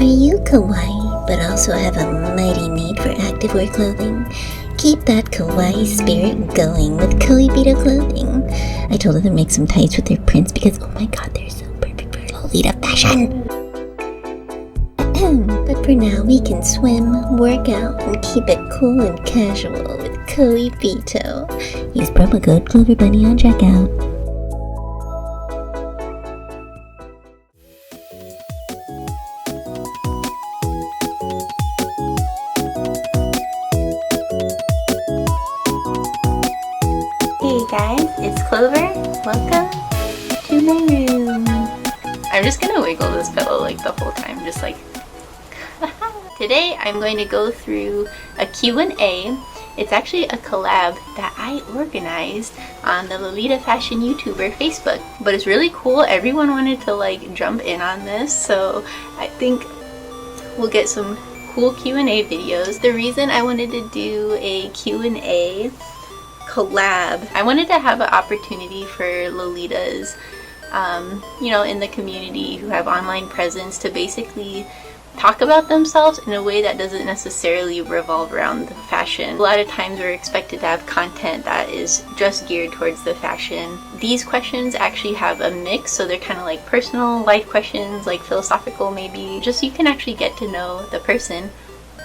you kawaii, but also have a mighty need for activewear clothing? Keep that kawaii spirit going with Koibito clothing. I told her to make some tights with their prints because, oh my god, they're so perfect for Lolita fashion. But for now, we can swim, work out, and keep it cool and casual with Koibito. Use promo code CLOVERBUNNY on checkout. Hey guys, it's Clover. Welcome to my room. I'm just gonna wiggle this pillow like the whole time, just like Today I'm going to go through a Q&A. It's actually a collab that I organized on the Lolita Fashion YouTuber Facebook. But it's really cool. Everyone wanted to like jump in on this, so I think we'll get some cool Q&A videos. The reason I wanted to do a Q&A collab, I wanted to have an opportunity for Lolitas, you know, in the community who have online presence to basically talk about themselves in a way that doesn't necessarily revolve around the fashion. A lot of times we're expected to have content that is just geared towards the fashion. These questions actually have a mix, so they're kind of like personal life questions, like philosophical maybe, just so you can actually get to know the person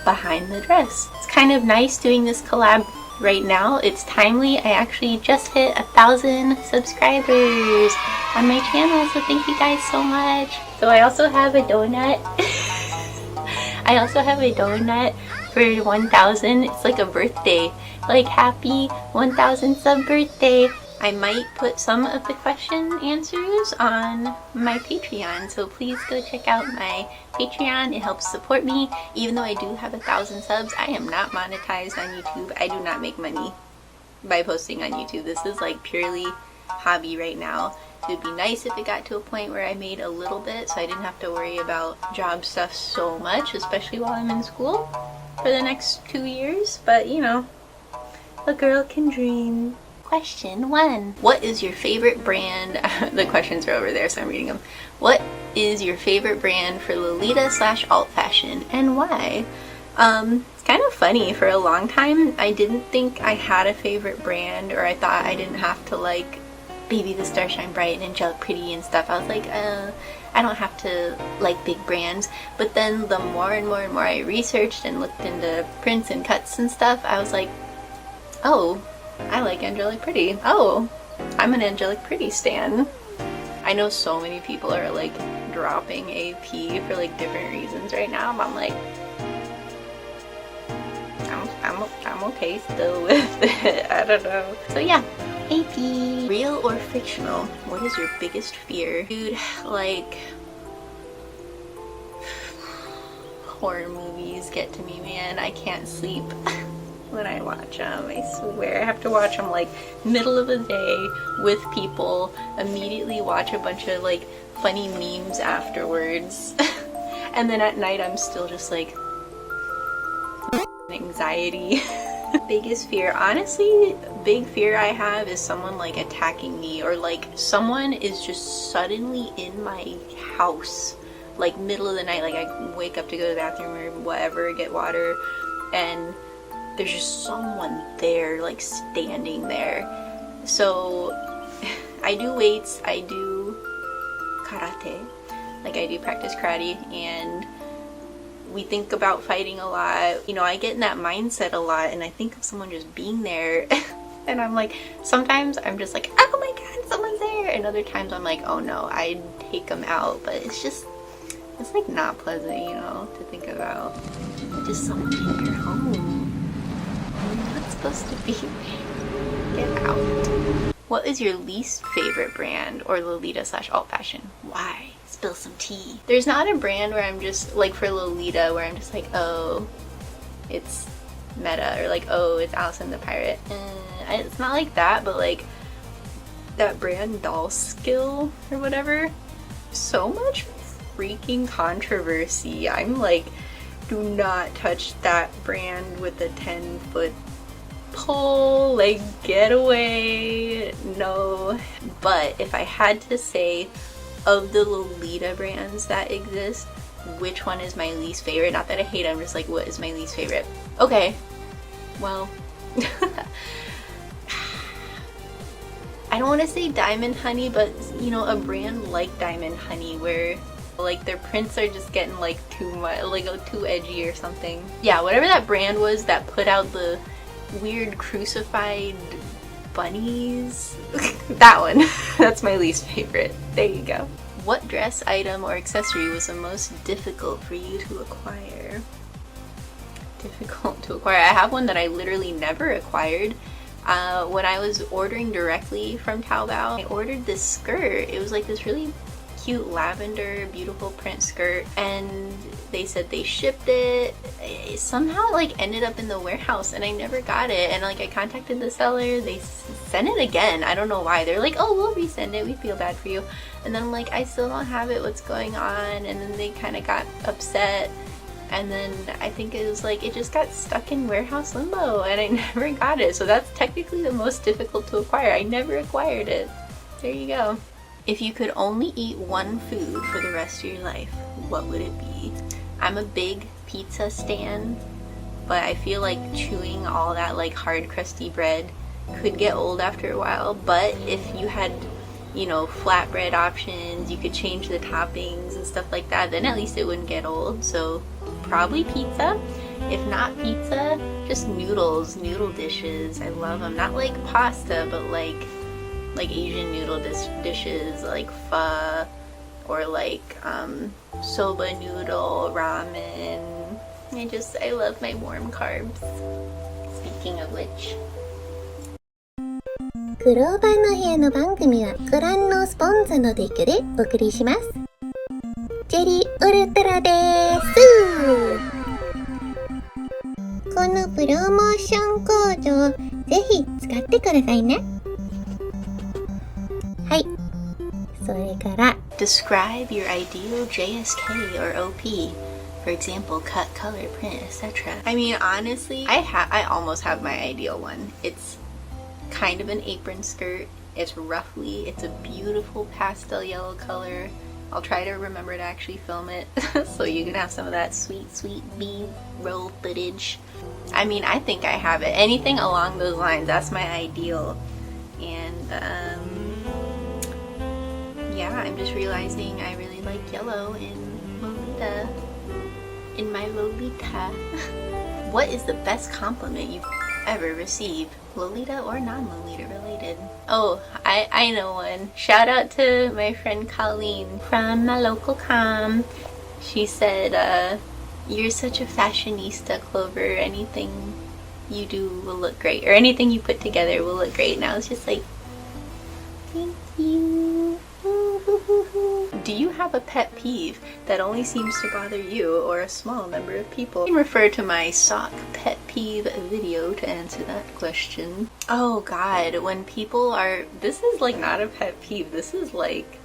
behind the dress. It's kind of nice doing this collab right now. It's timely. I actually just hit 1,000 subscribers on my channel, so thank you guys so much. So I also have a donut. I also have a donut for 1,000. It's like a birthday, like happy 1,000 sub birthday. I might put some of the question answers on my Patreon, so please go check out my Patreon. It helps support me. Even though I do have 1,000 subs, I am not monetized on YouTube. I do not make money by posting on YouTube. This is like purely hobby right now. It would be nice if it got to a point where I made a little bit so I didn't have to worry about job stuff so much, especially while I'm in school for the next 2 years. But you know, a girl can dream. Question 1. What is your favorite brand? The questions are over there, so I'm reading them. What is your favorite brand for Lolita / alt fashion and why? It's kind of funny. For a long time, I didn't think I had a favorite brand, or I thought I didn't have to like Baby the Star Shine Bright and Angelic Pretty and stuff. I was like, I don't have to like big brands. But then the more and more I researched and looked into prints and cuts and stuff, I was like, oh, I like Angelic Pretty. Oh, I'm an Angelic Pretty stan. I know so many people are like dropping AP for like different reasons right now, but I'm like, I'm okay still with it. I don't know. So yeah, AP. Real or fictional? What is your biggest fear? Dude, like, horror movies get to me, man. I can't sleep when I watch them. I swear. I have to watch them like middle of the day with people, immediately watch a bunch of like funny memes afterwards. And then at night I'm still just like anxiety. Biggest fear, honestly, big fear I have is someone like attacking me, or like someone is just suddenly in my house, like middle of the night, like I wake up to go to the bathroom or whatever, get water, and there's just someone there, like standing there. So I do weights, I do karate, like I do practice karate, and we think about fighting a lot. You know, I get in that mindset a lot, and I think of someone just being there and I'm like, sometimes I'm just like, oh my god, someone's there, and other times I'm like, oh no, I'd take them out. But it's just, it's like not pleasant, you know, to think about. Just someone in your home. You're not supposed to be. Get out. What is your least favorite brand or Lolita / alt fashion? Why? Spill some tea. There's not a brand where I'm just like, for Lolita, where I'm just like, oh, it's Meta, or like, oh, it's Allison the Pirate. It's not like that, but like that brand Doll Skill or whatever, so much freaking controversy. I'm like, do not touch that brand with a 10-foot pole, like get away, no. But if I had to say, of the Lolita brands that exist, which one is my least favorite. Not that I hate it, I'm just like, what is my least favorite? Okay, well, I don't want to say Diamond Honey, but you know, a brand like Diamond Honey where like their prints are just getting like too much, like too edgy or something. Yeah, whatever that brand was that put out the weird crucified bunnies. That one. That's my least favorite. There you go. What dress item or accessory was the most difficult for you to acquire? Difficult to acquire. I have one that I literally never acquired. When I was ordering directly from Taobao, I ordered this skirt. It was like this really cute lavender beautiful print skirt, and they said they shipped it. It somehow like ended up in the warehouse and I never got it, and like I contacted the seller, they sent it again. I don't know why. They're like, oh, we'll resend it, we feel bad for you. And then I'm like, I still don't have it, what's going on? And then they kind of got upset, and then I think it was like it just got stuck in warehouse limbo and I never got it. So that's technically the most difficult to acquire. I never acquired it. There you go. If you could only eat one food for the rest of your life, what would it be? I'm a big pizza stan, but I feel like chewing all that like hard crusty bread could get old after a while. But if you had, you know, flatbread options, you could change the toppings and stuff like that, then at least it wouldn't get old. So probably pizza. If not pizza, just noodles, noodle dishes. I love them. Not like pasta, but like Asian noodle dishes like pho or like soba noodle, ramen. I love my warm carbs. Speaking of which. クローバーの部屋の番組はご覧のスポンサーの提供でお送りします。ジェリーウルトラです。このプロモーションコードをぜひ使ってくださいね。はい。それから Describe your ideal JSK or OP. For example, cut, color, print, etc. I mean, honestly, I almost have my ideal one. It's kind of an apron skirt. It's a beautiful pastel yellow color. I'll try to remember to actually film it so you can have some of that sweet B-roll footage. I mean, I think I have it. Anything along those lines, that's my ideal. And yeah, I'm just realizing I really like yellow in Lolita. In my Lolita. What is the best compliment you've ever received? Lolita or non-Lolita related? Oh, I know one. Shout out to my friend Colleen from my local com. She said, you're such a fashionista, Clover. Anything you do will look great, or anything you put together will look great. And I was just like, thank you. Do you have a pet peeve that only seems to bother you or a small number of people? You can refer to my sock pet peeve video to answer that question. Oh god, when people are... This is like not a pet peeve, this is like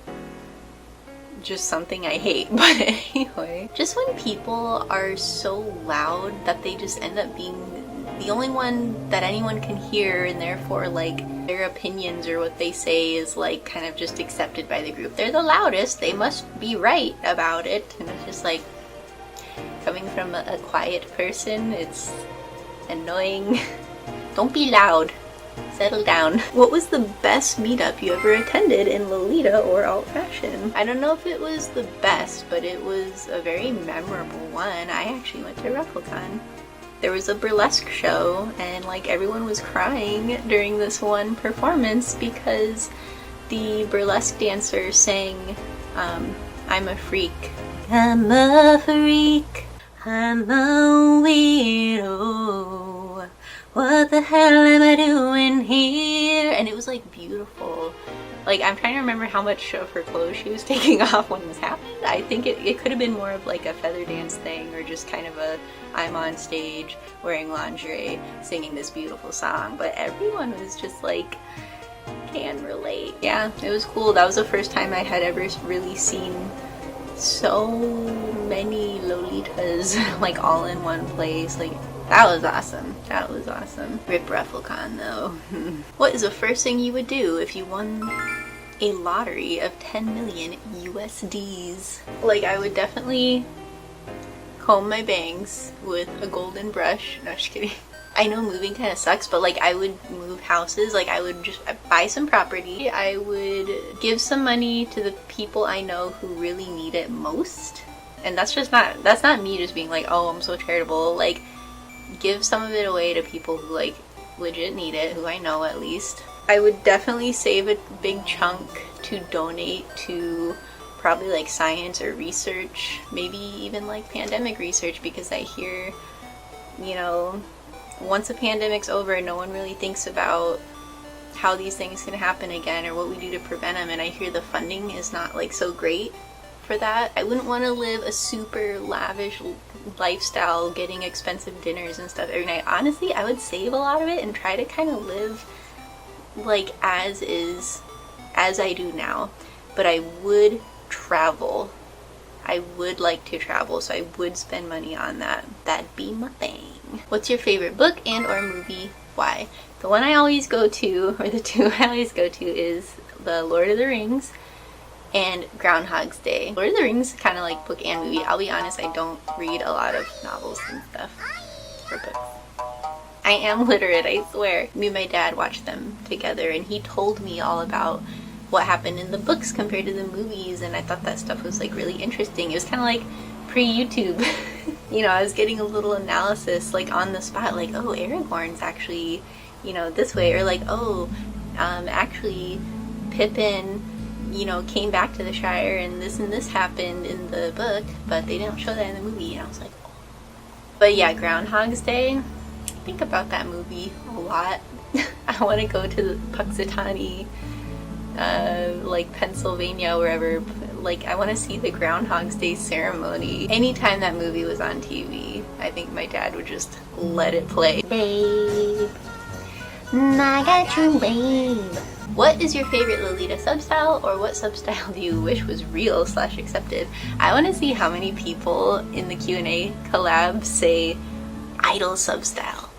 just something I hate. But anyway, just when people are so loud that they just end up being the only one that anyone can hear, and therefore like their opinions or what they say is like kind of just accepted by the group. They're the loudest, they must be right about it, and it's just like, coming from a quiet person, it's annoying. Don't be loud. Settle down. What was the best meetup you ever attended in Lolita or alt fashion? I don't know if it was the best, but it was a very memorable one. I actually went to RuffleCon. There was a burlesque show, and like everyone was crying during this one performance because the burlesque dancer sang I'm a freak. I'm a freak. I'm a weirdo. What the hell am I doing here? And it was like beautiful. Like, I'm trying to remember how much of her clothes she was taking off when this happened. I think it could have been more of like a feather dance thing, or just kind of a I'm on stage wearing lingerie singing this beautiful song. But everyone was just like, can relate. Yeah, it was cool. That was the first time I had ever really seen so many Lolitas like all in one place. Like, that was awesome. That was awesome. Rip RuffleCon though. What is the first thing you would do if you won a lottery of 10 million USDs? Like, I would definitely comb my bangs with a golden brush. No, just kidding. I know moving kind of sucks, but like I would move houses. Like I would just buy some property. I would give some money to the people I know who really need it most. And that's not me just being like, oh, I'm so charitable. Like, give some of it away to people who like legit need it, who I know at least. I would definitely save a big chunk to donate to probably like science or research, maybe even like pandemic research, because I hear, you know, once a pandemic's over, no one really thinks about how these things can happen again or what we do to prevent them, and I hear the funding is not like so great for that. I wouldn't want to live a super lavish lifestyle getting expensive dinners and stuff every night. Honestly, I would save a lot of it and try to kind of live like as is, as I do now. But I would travel. I would like to travel, so I would spend money on that. That'd be my thing. What's your favorite book and or movie? Why? The one I always go to, or the two I always go to, is the Lord of the Rings and Groundhog's Day. Lord of the Rings is kind of like book and movie. I'll be honest, I don't read a lot of novels and stuff or books. I am literate, I swear. Me and my dad watched them together and he told me all about what happened in the books compared to the movies, and I thought that stuff was like really interesting. It was kind of like pre-YouTube. You know, I was getting a little analysis like on the spot, like, oh, Aragorn's actually, you know, this way, or like, oh, actually Pippin, you know, came back to the Shire and this happened in the book, but they didn't show that in the movie. And I was like, oh. But yeah, Groundhog's Day, I think about that movie a lot. I want to go to the Puxatawny, like Pennsylvania, wherever. Like, I want to see the Groundhog's Day ceremony. Anytime that movie was on TV, I think my dad would just let it play. Babe, I got you, babe. What is your favorite Lolita substyle, or what substyle do you wish was real / accepted? I want to see how many people in the Q&A collab say idol substyle.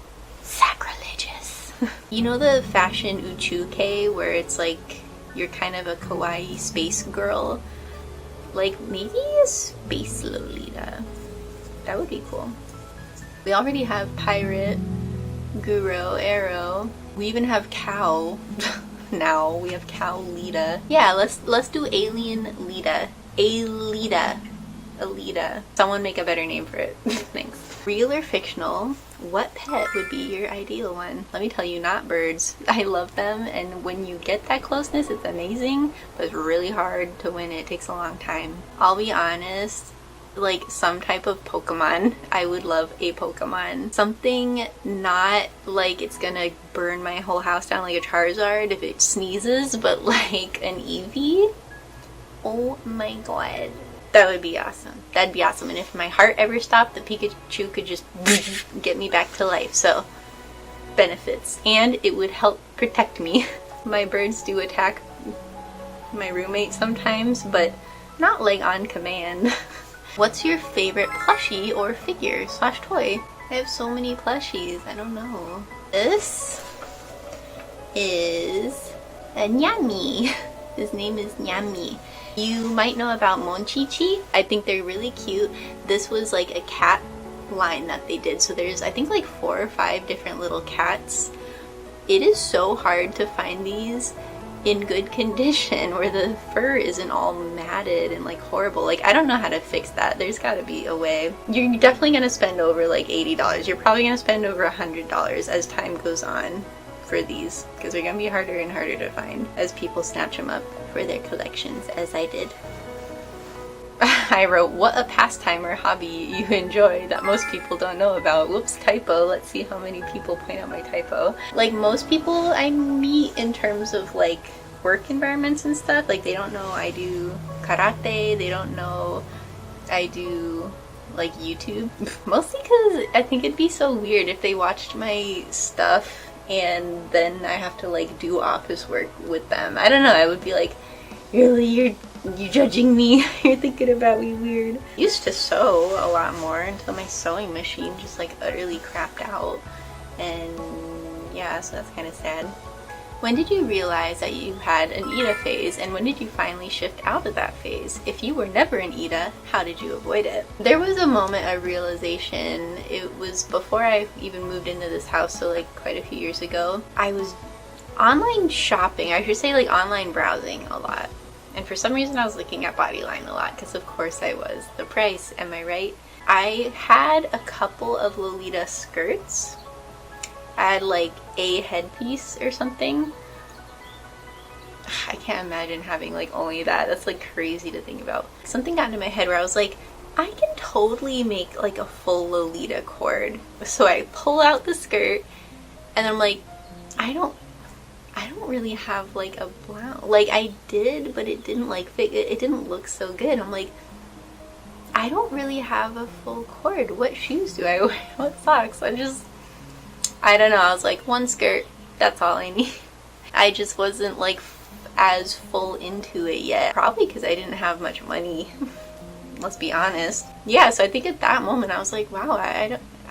Sacrilegious. You know the fashion uchuke where it's like you're kind of a kawaii space girl? Like maybe a space Lolita. That would be cool. We already have pirate, guru, arrow. We even have cow. Now we have cow Lita. Yeah, let's do alien Lita. Alita. Alita. Someone make a better name for it. Thanks. Real or fictional, what pet would be your ideal one? Let me tell you, not birds. I love them, and when you get that closeness, it's amazing, but it's really hard to win. It takes a long time. I'll be honest, like some type of Pokemon. I would love a Pokemon. Something not like it's gonna burn my whole house down like a Charizard if it sneezes, but like an Eevee. Oh my god. That would be awesome. That'd be awesome. And if my heart ever stopped, the Pikachu could just get me back to life. So, benefits. And it would help protect me. My birds do attack my roommate sometimes, but not like on command. What's your favorite plushie or figure / toy? I have so many plushies. I don't know. This is a Nyami. His name is Nyami. You might know about Monchichi. I think they're really cute. This was like a cat line that they did. So there's, I think, like 4 or 5 different little cats. It is so hard to find these in good condition where the fur isn't all matted and like horrible. Like, I don't know how to fix that. There's got to be a way. You're definitely going to spend over like $80. You're probably going to spend over $100 as time goes on for these, because they're gonna be harder and harder to find as people snatch them up for their collections, as I did. I wrote, what a pastime or hobby you enjoy that most people don't know about. Whoops, typo. Let's see how many people point out my typo. Like, most people I meet in terms of like work environments and stuff, like they don't know I do karate, they don't know I do like YouTube. Mostly because I think it'd be so weird if they watched my stuff and then I have to like do office work with them. I don't know, I would be like, really, you're judging me? You're thinking about me weird. I used to sew a lot more until my sewing machine just like utterly crapped out, and yeah, so that's kind of sad. When did you realize that you had an Ida phase, and when did you finally shift out of that phase? If you were never an Ida, how did you avoid it? There was a moment of realization. It was before I even moved into this house, so like quite a few years ago. I was online shopping, I should say like online browsing a lot. And for some reason I was looking at Bodyline a lot, because of course I was. The price, am I right? I had a couple of Lolita skirts. I had like a headpiece or something. I can't imagine having like only that. That's like crazy to think about. Something got into my head where I was like, I can totally make like a full Lolita cord. So I pull out the skirt and I'm like, I don't really have like a blouse. Like I did, but it didn't like fit. It didn't look so good. I'm like, I don't really have a full cord. What shoes do I wear? What socks? I don't know. I was like, one skirt, that's all I need. I just wasn't like as full into it yet. Probably because I didn't have much money. Let's be honest. Yeah, so I think at that moment I was like, wow,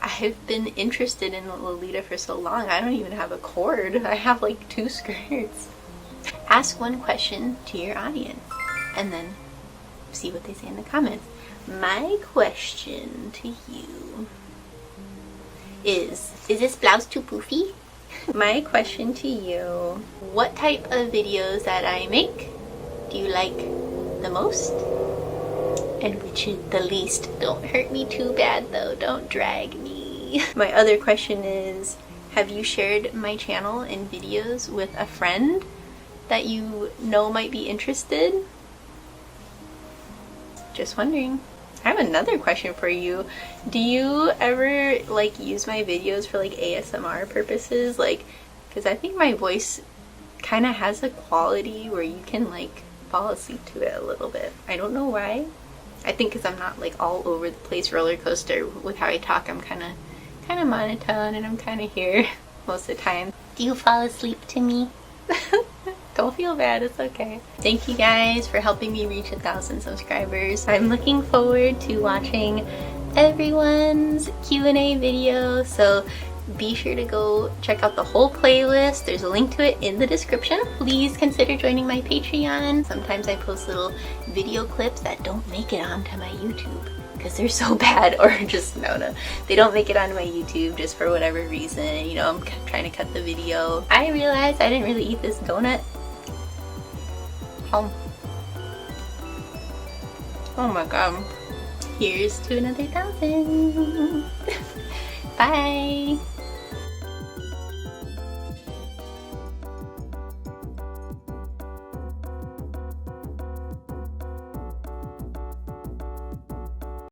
I've been interested in Lolita for so long. I don't even have a cord. I have like 2 skirts. Ask one question to your audience and then see what they say in the comments. My question to you is this blouse too poofy? My question to you, what type of videos that I make do you like the most? And which is the least? Don't hurt me too bad though, don't drag me. My other question is, have you shared my channel and videos with a friend that you know might be interested? Just wondering. I have another question for you. Do you ever like use my videos for like ASMR purposes? Like, because I think my voice kind of has a quality where you can like fall asleep to it a little bit. I don't know why. I think because I'm not like all over the place roller coaster with how I talk. I'm kind of monotone and I'm kind of here most of the time. Do you fall asleep to me? Don't feel bad, it's okay. Thank you guys for helping me reach 1,000 subscribers. I'm looking forward to watching everyone's Q&A video, so be sure to go check out the whole playlist. There's a link to it in the description. Please consider joining my Patreon. Sometimes I post little video clips that don't make it onto my YouTube because they're so bad, or just no, they don't make it onto my YouTube just for whatever reason. You know, I'm trying to cut the video. I realized I didn't really eat this donut. Oh my god. Here's to another 1,000. Bye.